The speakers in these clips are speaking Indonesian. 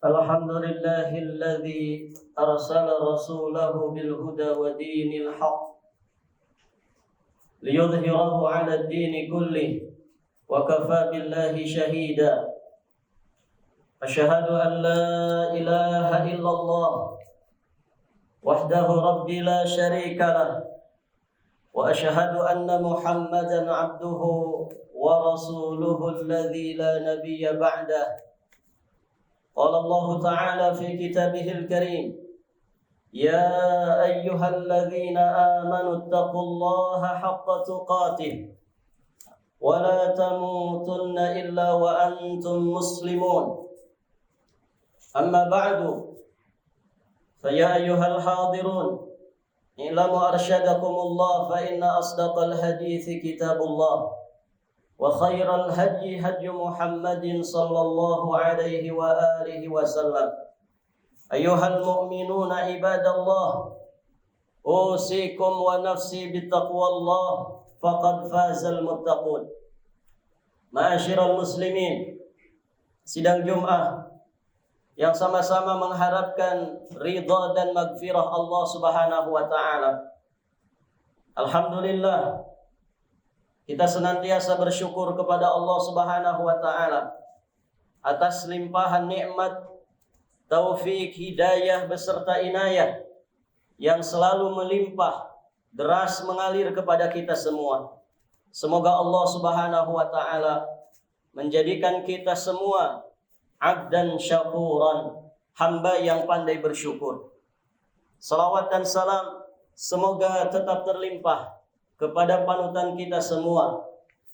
الحمد لله الذي أرسل رسوله بالهدى ودين الحق ليظهره على الدين كله وكفى بالله شهيدا. أشهد أن لا إله إلا الله وحده ربي لا شريك له، وأشهد أن محمدا عبده ورسوله الذي لا نبي بعده. قال الله تعالى في كتابه الكريم: يا أيها الذين آمنوا اتقوا الله حق تقاته ولا تموتن إلا وأنتم مسلمون. أما بعد، فيا أيها الحاضرون، اعلموا أرشدكم الله فإن أصدق الحديث كتاب الله، وخير الهدي هدي محمد صلى الله عليه وآله وسلم. أيها المؤمنون عباد الله، أوصيكم ونفسي بتقوى الله فقد فاز المتقون. Ma'asyiral muslimin, sidang Jum'ah yang sama-sama mengharapkan ridha dan magfirah Allah Subhanahu wa taala. Alhamdulillah, kita senantiasa bersyukur kepada Allah Subhanahu wa taala atas limpahan nikmat, taufik, hidayah beserta inayah yang selalu melimpah, deras mengalir kepada kita semua. Semoga Allah Subhanahu wa taala menjadikan kita semua abdan syakuran, hamba yang pandai bersyukur. Salawat dan salam semoga tetap terlimpah kepada panutan kita semua,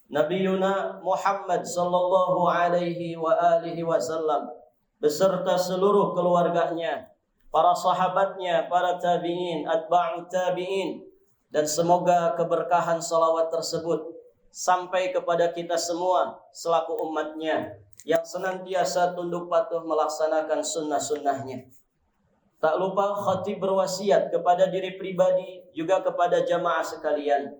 Nabiyuna Muhammad sallallahu alaihi wa alihi wasallam beserta seluruh keluarganya, para sahabatnya, para tabi'in, atba'ut tabi'in, dan semoga keberkahan salawat tersebut sampai kepada kita semua selaku umatnya yang senantiasa tunduk patuh melaksanakan sunnah-sunnahnya. Tak lupa khatib berwasiat kepada diri pribadi juga kepada jamaah sekalian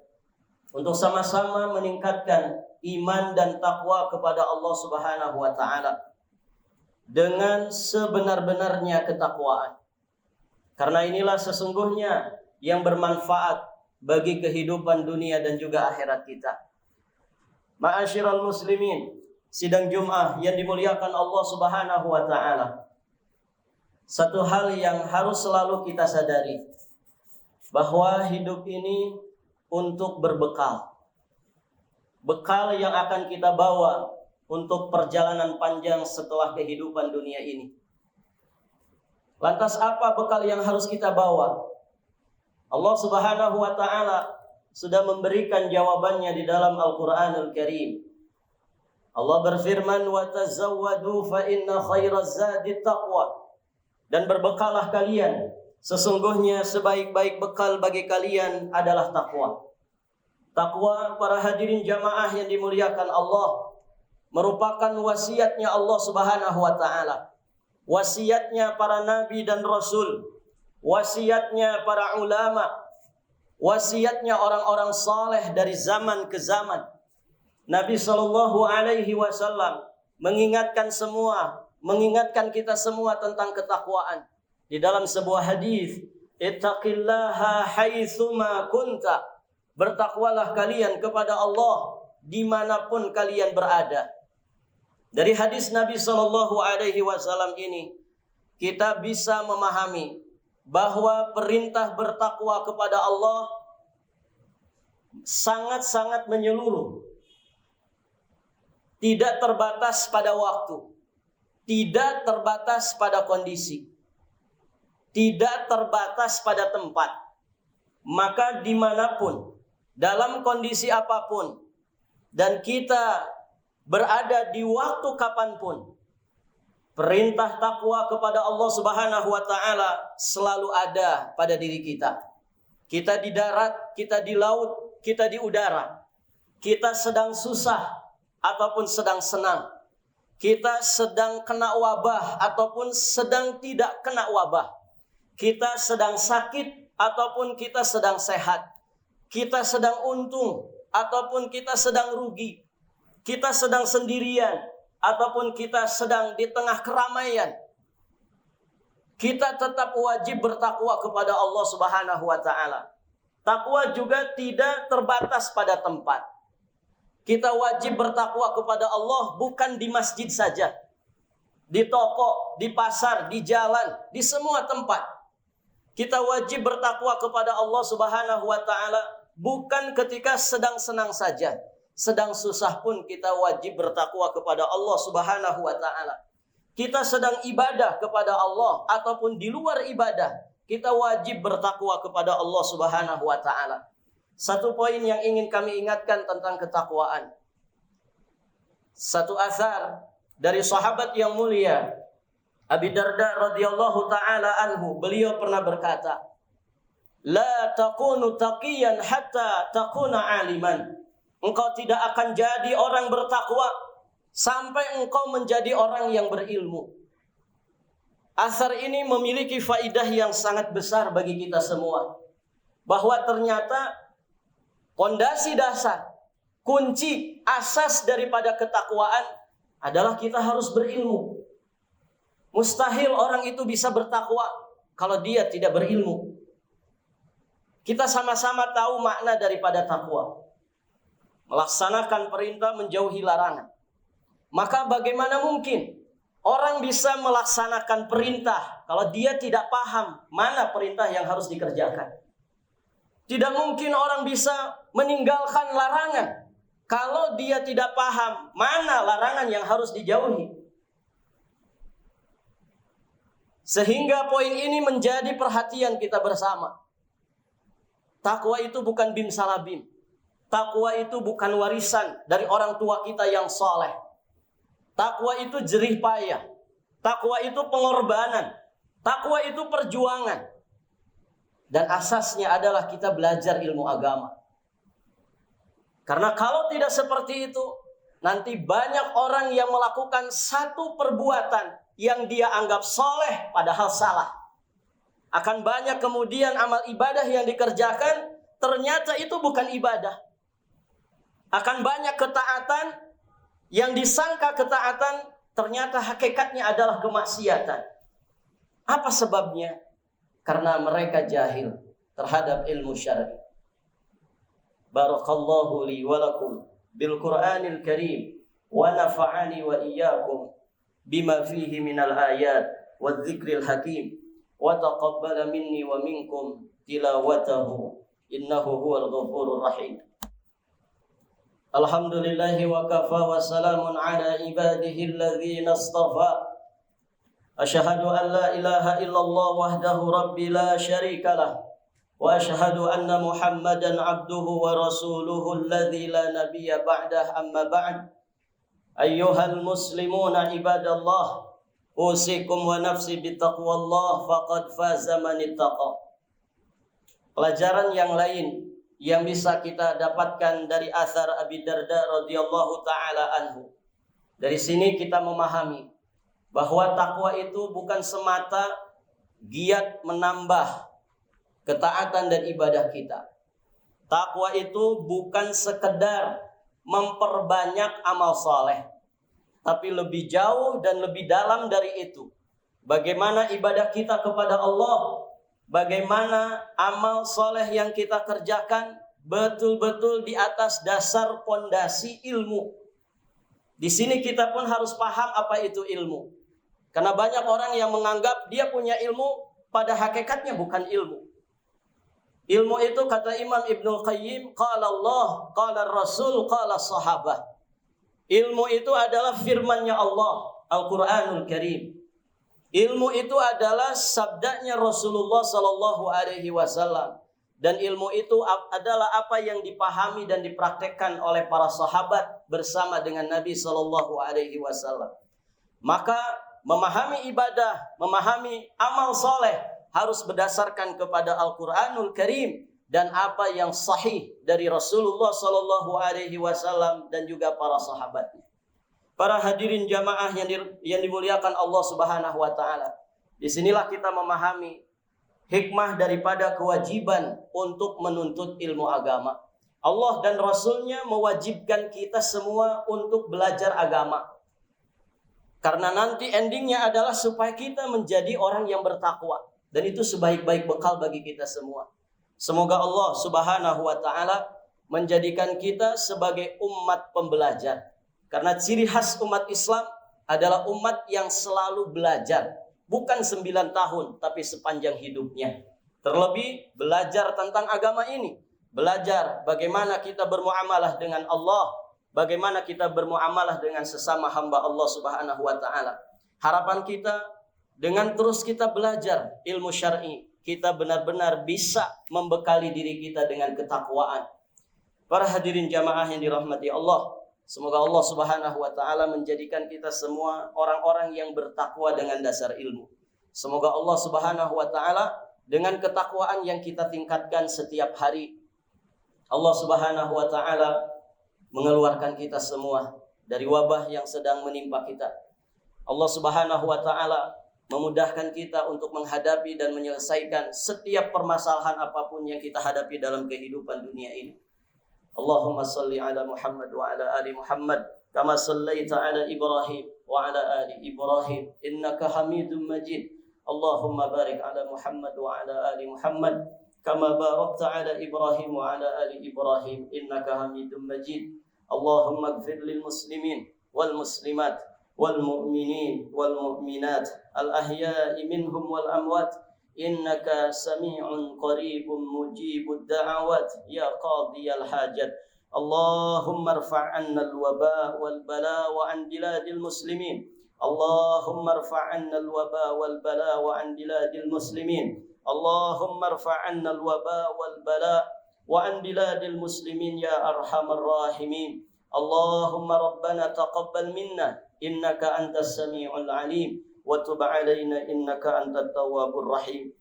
untuk sama-sama meningkatkan iman dan takwa kepada Allah Subhanahu wa taala dengan sebenar-benarnya ketakwaan. Karena inilah sesungguhnya yang bermanfaat bagi kehidupan dunia dan juga akhirat kita. Ma'asyiral muslimin, sidang Jum'ah yang dimuliakan Allah Subhanahu wa taala. Satu hal yang harus selalu kita sadari, bahwa hidup ini untuk berbekal. Bekal yang akan kita bawa untuk perjalanan panjang setelah kehidupan dunia ini. Lantas apa bekal yang harus kita bawa? Allah Subhanahu wa taala sudah memberikan jawabannya di dalam Al-Qur'anul Karim. Allah berfirman, "Wa tazawwadu fa inna khairaz zadi taqwa." Dan berbekalah kalian, sesungguhnya sebaik-baik bekal bagi kalian adalah takwa. Takwa, para hadirin jamaah yang dimuliakan Allah, merupakan wasiatnya Allah Subhanahu wa taala. Wasiatnya para nabi dan rasul, wasiatnya para ulama, wasiatnya orang-orang saleh dari zaman ke zaman. Nabi sallallahu alaihi wasallam mengingatkan kita semua tentang ketakwaan. Di dalam sebuah hadis, ittaqillaha haitsuma kunta. Bertakwalah kalian kepada Allah dimanapun kalian berada. Dari hadis Nabi sallallahu alaihi wasallam ini, kita bisa memahami bahwa perintah bertakwa kepada Allah sangat-sangat menyeluruh. Tidak terbatas pada waktu, tidak terbatas pada kondisi, tidak terbatas pada tempat. Maka dimanapun, dalam kondisi apapun, dan kita berada di waktu kapanpun, perintah takwa kepada Allah Subhanahu wa taala selalu ada pada diri kita. Kita di darat, kita di laut, kita di udara. Kita sedang susah ataupun sedang senang. Kita sedang kena wabah ataupun sedang tidak kena wabah. Kita sedang sakit ataupun kita sedang sehat. Kita sedang untung ataupun kita sedang rugi. Kita sedang sendirian ataupun kita sedang di tengah keramaian. kita tetap wajib bertakwa kepada Allah Subhanahu wa taala. Takwa juga tidak terbatas pada tempat. Kita wajib bertakwa kepada Allah bukan di masjid saja. Di toko, di pasar, di jalan, di semua tempat. Kita wajib bertakwa kepada Allah Subhanahu wa taala bukan ketika sedang senang saja. Sedang susah pun kita wajib bertakwa kepada Allah Subhanahu wa taala. Kita sedang ibadah kepada Allah ataupun di luar ibadah, kita wajib bertakwa kepada Allah Subhanahu wa taala. Satu poin yang ingin kami ingatkan tentang ketakwaan. Satu asar dari sahabat yang mulia Abi Darda radhiyallahu taala anhu, beliau pernah berkata, "La takunu taqiyan hatta takuna aliman." Engkau tidak akan jadi orang bertakwa sampai engkau menjadi orang yang berilmu. Asar ini memiliki faidah yang sangat besar bagi kita semua. Bahwa ternyata pondasi dasar, kunci, asas daripada ketakwaan adalah kita harus berilmu. Mustahil orang itu bisa bertakwa kalau dia tidak berilmu. Kita sama-sama tahu makna daripada takwa. Melaksanakan perintah, menjauhi larangan. Maka bagaimana mungkin orang bisa melaksanakan perintah kalau dia tidak paham mana perintah yang harus dikerjakan? Tidak mungkin orang bisa meninggalkan larangan kalau dia tidak paham mana larangan yang harus dijauhi. Sehingga poin ini menjadi perhatian kita bersama. Takwa itu bukan bim salabim. Takwa itu bukan warisan dari orang tua kita yang soleh. Takwa itu jerih payah. Takwa itu pengorbanan. Takwa itu perjuangan. Dan asasnya adalah kita belajar ilmu agama. Karena kalau tidak seperti itu, nanti banyak orang yang melakukan satu perbuatan yang dia anggap soleh padahal salah. Akan banyak kemudian amal ibadah yang dikerjakan, ternyata itu bukan ibadah. Akan banyak ketaatan yang disangka ketaatan, ternyata hakikatnya adalah kemaksiatan. Apa sebabnya? Karena mereka jahil terhadap ilmu syar'i. Barakallahu li wa lakum bil Qur'anil Karim wa nafa'ani wa iyyakum bima fihi minal ayat wa dzikril hakim wa taqabbala minni wa minkum tilawatahu innahu huwal ghafurur rahim. Alhamdulillahi wa kafa wa salamun ala ibadihi alladhina istafa. Asyhadu an la ilaha illallah wahdahu rabbi la syarika lah. Wa asyhadu anna Muhammadan abduhu wa rasuluhu alladhi la nabiyya ba'dah amma ba'd. Ayyuhal muslimuna ibadallah, usikum wa nafsi bittaqwallah faqad faza man ittaqa. Pelajaran yang lain yang bisa kita dapatkan dari asar Abi Darda radhiyallahu taala anhu. Dari sini kita memahami bahwa takwa itu bukan semata giat menambah ketaatan dan ibadah kita. Takwa itu bukan sekedar memperbanyak amal saleh, tapi lebih jauh dan lebih dalam dari itu. Bagaimana ibadah kita kepada Allah, bagaimana amal soleh yang kita kerjakan betul-betul di atas dasar pondasi ilmu. Di sini kita pun harus paham apa itu ilmu. Karena banyak orang yang menganggap dia punya ilmu, pada hakikatnya bukan ilmu. Ilmu itu kata Imam Ibnul Qayyim, qala Allah, qala Rasul, qala sahabah. Ilmu itu adalah firman-Nya Allah, Al-Qur'anul Karim. Ilmu itu adalah sabdanya Rasulullah sallallahu alaihi wasallam, dan ilmu itu adalah apa yang dipahami dan dipraktekkan oleh para sahabat bersama dengan Nabi sallallahu alaihi wasallam. Maka memahami ibadah, memahami amal soleh harus berdasarkan kepada Al-Qur'anul Karim dan apa yang sahih dari Rasulullah sallallahu alaihi wasallam dan juga para sahabatnya. Para hadirin jamaah yang dimuliakan Allah Subhanahu wa taala. Disinilah kita memahami hikmah daripada kewajiban untuk menuntut ilmu agama. Allah dan Rasulnya mewajibkan kita semua untuk belajar agama. Karena nanti endingnya adalah supaya kita menjadi orang yang bertakwa. Dan itu sebaik-baik bekal bagi kita semua. Semoga Allah Subhanahu wa ta'ala menjadikan kita sebagai umat pembelajar. Karena ciri khas umat Islam adalah umat yang selalu belajar. Bukan 9 tahun, tapi sepanjang hidupnya. Terlebih belajar tentang agama ini. Belajar bagaimana kita bermuamalah dengan Allah. Bagaimana kita bermuamalah dengan sesama hamba Allah Subhanahu wa ta'ala. Harapan kita dengan terus kita belajar ilmu syar'i, kita benar-benar bisa membekali diri kita dengan ketakwaan. Para hadirin jamaah yang dirahmati Allah, semoga Allah Subhanahu wa ta'ala menjadikan kita semua orang-orang yang bertakwa dengan dasar ilmu. Semoga Allah Subhanahu wa ta'ala dengan ketakwaan yang kita tingkatkan setiap hari, Allah Subhanahu wa ta'ala mengeluarkan kita semua dari wabah yang sedang menimpa kita. Allah Subhanahu wa ta'ala memudahkan kita untuk menghadapi dan menyelesaikan setiap permasalahan apapun yang kita hadapi dalam kehidupan dunia ini. Allahumma salli ala Muhammad wa ala ali Muhammad kama sallaita ala Ibrahim wa ala ali Ibrahim innaka Hamidum Majid. Allahumma barik ala Muhammad wa ala ali Muhammad kama barakta ala Ibrahim wa ala ali Ibrahim innaka Hamidum Majid. Allahumma ighfir lil muslimin wal muslimat wal mu'minin wal mu'minat al ahya'i minhum wal amwat innaka sami'un qaribun mujibud da'awat ya qadiyal hajat. Allahumma irfa' 'anna al waba wal bala wa 'an biladil muslimin. Allahumma irfa' 'anna al waba wal bala wa 'an biladil muslimin. Allahumma irfa' 'anna al waba wal bala wa 'an biladil muslimin ya arhamar rahimin. Allahumma rabbana taqabbal minna innaka antas sami'ul 'alim wa tub 'alaina innaka antat tawwabur rahim.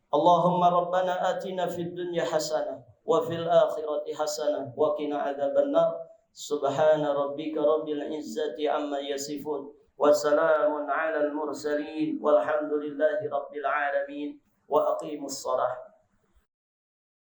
Allahumma rabbana atina fid dunya hasanah wa fil akhirati hasanah wa qina adzabannar. Subhana rabbika rabbil izzati amma yasifun wa salamun 'alal mursalin walhamdulillahi rabbil alamin wa aqimus shalah.